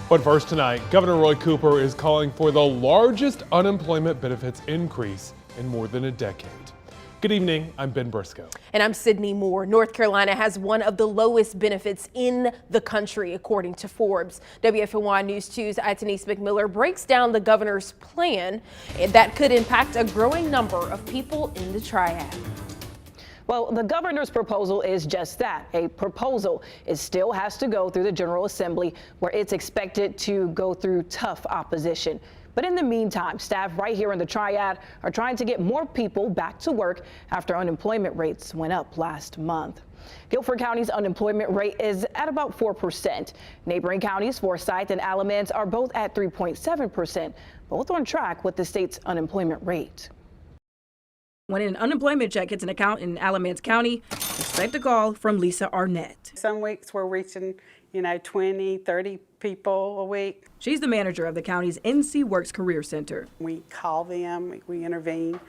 But first tonight, Governor Roy Cooper is calling for the largest unemployment benefits increase in more than a decade. Good evening, I'm Ben Briscoe. And I'm Sydney Moore. North Carolina has one of the lowest benefits in the country, according to Forbes. WFMY News 2's Denise McMillan breaks down the governor's plan that could impact a growing number of people in the triad. Well, the governor's proposal is just that, a proposal. It still has to go through the General Assembly, where it's expected to go through tough opposition. But in the meantime, staff right here in the Triad are trying to get more people back to work after unemployment rates went up last month. Guilford County's unemployment rate is at about 4%. Neighboring counties, Forsyth and Alamance, are both at 3.7%, both on track with the state's unemployment rate. When an unemployment check hits an account in Alamance County, expect a call from Lisa Arnett. Some weeks we're reaching, 20, 30 people a week. She's the manager of the county's NC Works Career Center. We call them, we intervene,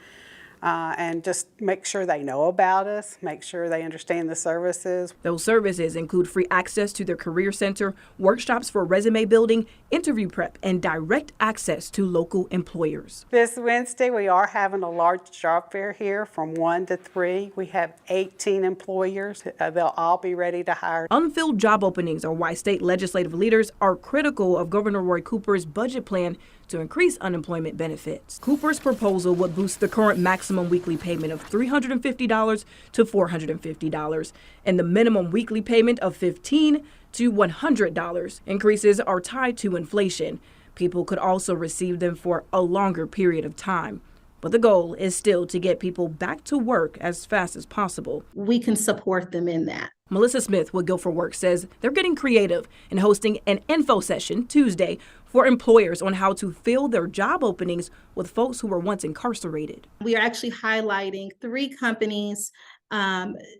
and just make sure they know about us, make sure they understand the services. Those services include free access to their career center, workshops for resume building, interview prep, and direct access to local employers. This Wednesday, we are having a large job fair here from 1 to 3. We have 18 employers. They'll all be ready to hire. Unfilled job openings are why state legislative leaders are critical of Governor Roy Cooper's budget plan to increase unemployment benefits. Cooper's proposal would boost the current maximum weekly payment of $350 to $450 and the minimum weekly payment of $15 to $100. Increases are tied to inflation. People could also receive them for a longer period of time. But the goal is still to get people back to work as fast as possible. We can support them in that. Melissa Smith with Guilford Works says they're getting creative and hosting an info session Tuesday for employers on how to fill their job openings with folks who were once incarcerated. We are actually highlighting 3 companies,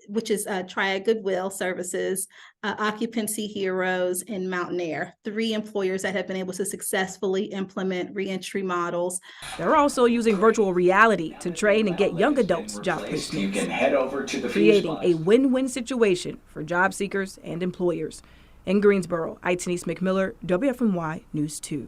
which is Triad Goodwill Services, Occupancy Heroes, and Mountain Air. 3 employers that have been able to successfully implement reentry models. They're also using virtual reality to train and get young adults job placements. You can head over to the creating a win-win situation for job seekers and employers. In Greensboro, Denise McMillan, WFMY News 2.